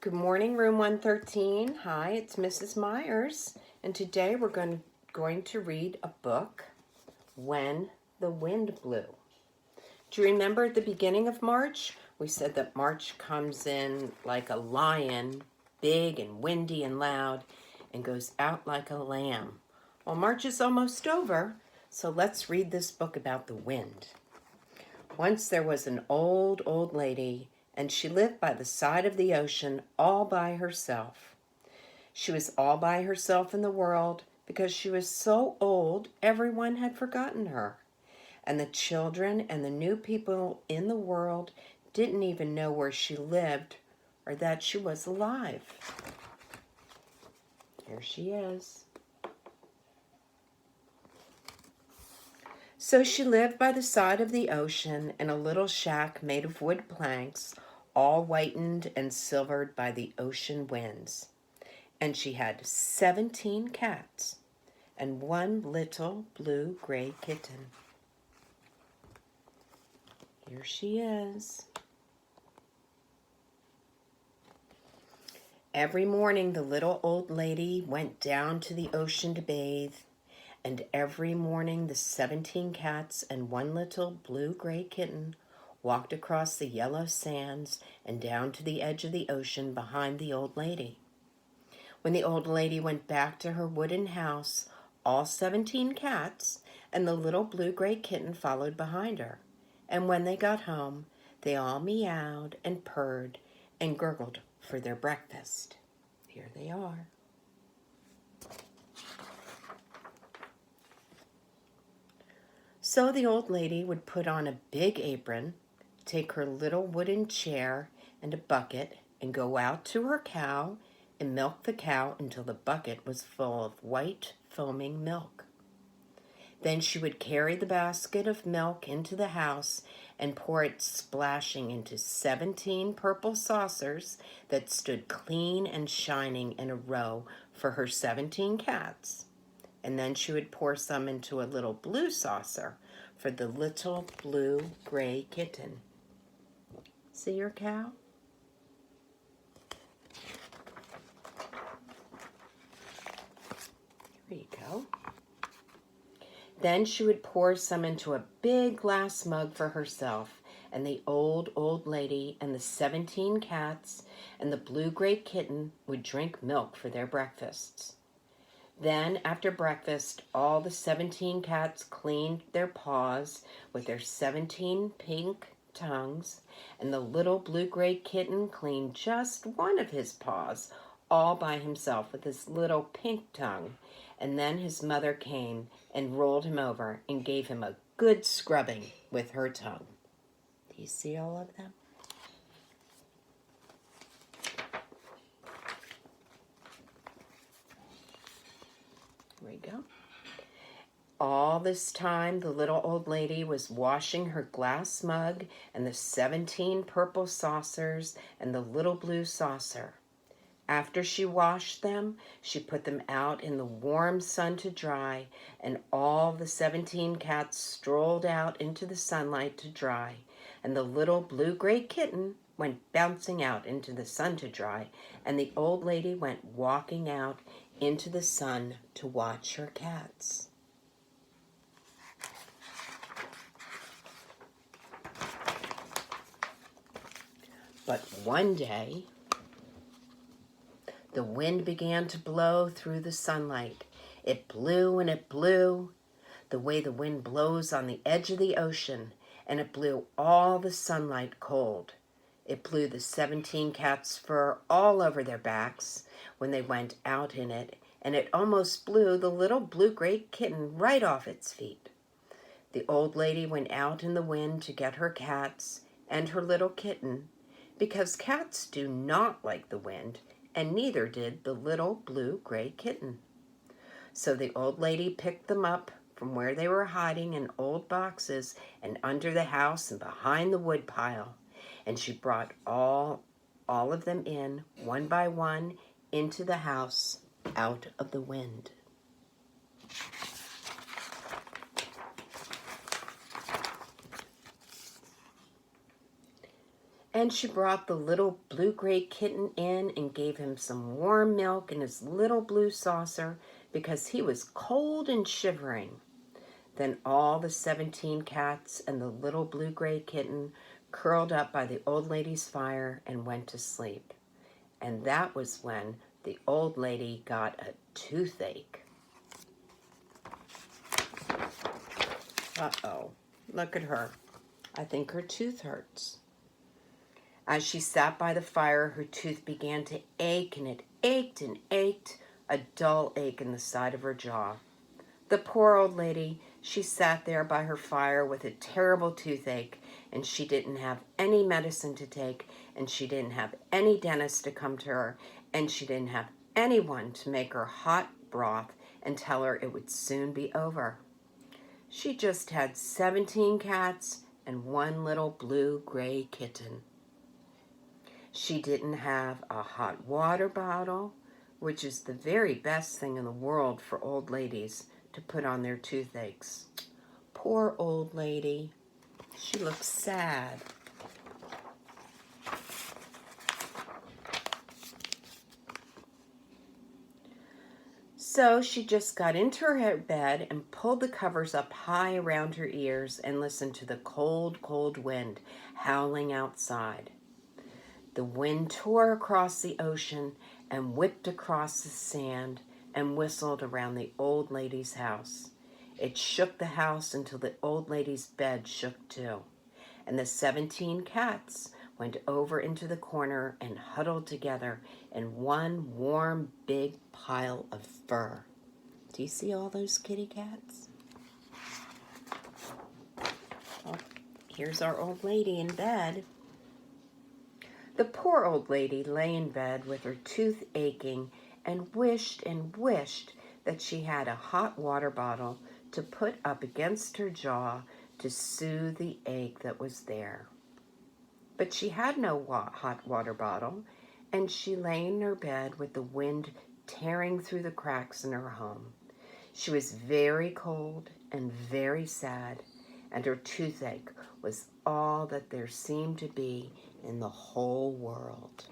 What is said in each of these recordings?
Good morning, room 113. Hi, it's Mrs. Myers, and today we're going to read a book, When the Wind Blew. Do you remember at the beginning of March, we said that March comes in like a lion, big and windy and loud, and goes out like a lamb. Well, March is almost over, so let's read this book about the wind. Once there was an old lady, and she lived by the side of the ocean all by herself. She was all by herself in the world because she was so old everyone had forgotten her. And the children and the new people in the world didn't even know where she lived or that she was alive. Here she is. So she lived by the side of the ocean in a little shack made of wood planks, all whitened and silvered by the ocean winds. And she had 17 cats and one little blue-gray kitten. Here she is. Every morning the little old lady went down to the ocean to bathe, and every morning the 17 cats and one little blue-gray kitten walked across the yellow sands and down to the edge of the ocean behind the old lady. When the old lady went back to her wooden house, all 17 cats and the little blue-gray kitten followed behind her. And when they got home, they all meowed and purred and gurgled for their breakfast. Here they are. So the old lady would put on a big apron, take her little wooden chair and a bucket, and go out to her cow and milk the cow until the bucket was full of white, foaming milk. Then she would carry the basket of milk into the house and pour it splashing into 17 purple saucers that stood clean and shining in a row for her 17 cats. And then she would pour some into a little blue saucer for the little blue-gray kitten. See your cow? Here you go. Then she would pour some into a big glass mug for herself, and the old lady and the 17 cats and the blue-gray kitten would drink milk for their breakfasts. Then, after breakfast, all the 17 cats cleaned their paws with their 17 pink tongues, and the little blue-gray kitten cleaned just one of his paws all by himself with his little pink tongue. And then his mother came and rolled him over and gave him a good scrubbing with her tongue. Do you see all of them? There we go. All this time, the little old lady was washing her glass mug and the 17 purple saucers and the little blue saucer. After she washed them, she put them out in the warm sun to dry, and all the 17 cats strolled out into the sunlight to dry, and the little blue-gray kitten went bouncing out into the sun to dry, and the old lady went walking out into the sun to watch her cats. But one day, the wind began to blow through the sunlight. It blew and it blew, the way the wind blows on the edge of the ocean, and it blew all the sunlight cold. It blew the 17 cats' fur all over their backs when they went out in it, and it almost blew the little blue-gray kitten right off its feet. The old lady went out in the wind to get her cats and her little kitten, because cats do not like the wind, and neither did the little blue-gray kitten. So the old lady picked them up from where they were hiding in old boxes and under the house and behind the woodpile, and she brought all of them in, one by one, into the house, out of the wind. And she brought the little blue-gray kitten in and gave him some warm milk in his little blue saucer because he was cold and shivering. Then all the 17 cats and the little blue-gray kitten curled up by the old lady's fire and went to sleep. And that was when the old lady got a toothache. Uh-oh, look at her. I think her tooth hurts. As she sat by the fire, her tooth began to ache, and it ached and ached, a dull ache in the side of her jaw. The poor old lady, she sat there by her fire with a terrible toothache, and she didn't have any medicine to take, and she didn't have any dentist to come to her, and she didn't have anyone to make her hot broth and tell her it would soon be over. She just had 17 cats and one little blue-gray kitten. She didn't have a hot water bottle, which is the very best thing in the world for old ladies to put on their toothaches. Poor old lady. She looks sad. So she just got into her bed and pulled the covers up high around her ears and listened to the cold, cold wind howling outside. The wind tore across the ocean and whipped across the sand and whistled around the old lady's house. It shook the house until the old lady's bed shook too. And the 17 cats went over into the corner and huddled together in one warm, big pile of fur. Do you see all those kitty cats? Oh, here's our old lady in bed. The poor old lady lay in bed with her tooth aching and wished that she had a hot water bottle to put up against her jaw to soothe the ache that was there. But she had no hot water bottle, and she lay in her bed with the wind tearing through the cracks in her home. She was very cold and very sad, and her toothache was all that there seemed to be in the whole world.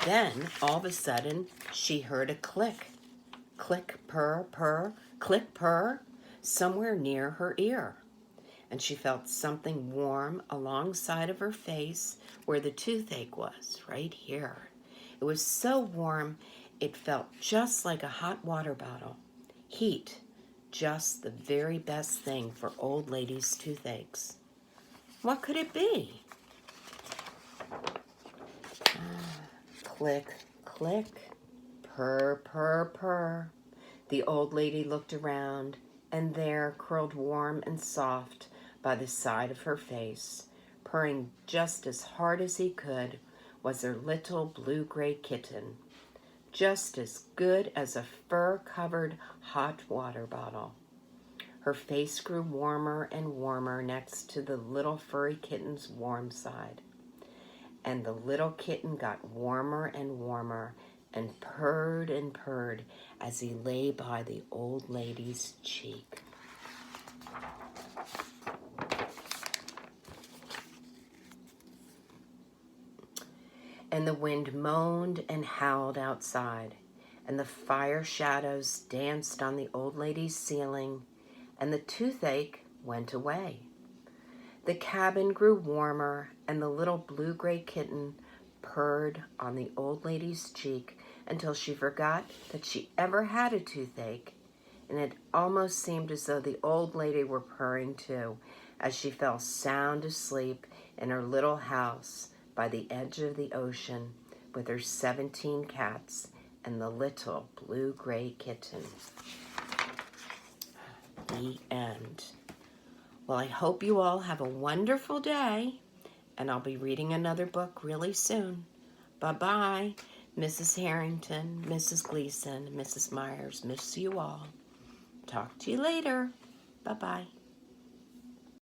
Then, all of a sudden, she heard a click. Click, purr, purr, click, purr, somewhere near her ear. And she felt something warm alongside of her face where the toothache was, right here. It was so warm, it felt just like a hot water bottle. Heat, just the very best thing for old ladies' toothaches. What could it be? Click, click, purr, purr, purr. The old lady looked around, and there, curled warm and soft by the side of her face, purring just as hard as he could, was her little blue-gray kitten, just as good as a fur-covered hot water bottle. Her face grew warmer and warmer next to the little furry kitten's warm side. And the little kitten got warmer and warmer and purred as he lay by the old lady's cheek. And the wind moaned and howled outside, and the fire shadows danced on the old lady's ceiling, and the toothache went away. The cabin grew warmer, and the little blue-gray kitten purred on the old lady's cheek until she forgot that she ever had a toothache, and it almost seemed as though the old lady were purring too, as she fell sound asleep in her little house by the edge of the ocean with her 17 cats and the little blue-gray kitten. The end. Well, I hope you all have a wonderful day, and I'll be reading another book really soon. Bye-bye, Mrs. Harrington, Mrs. Gleason, Mrs. Myers. Miss you all. Talk to you later. Bye-bye.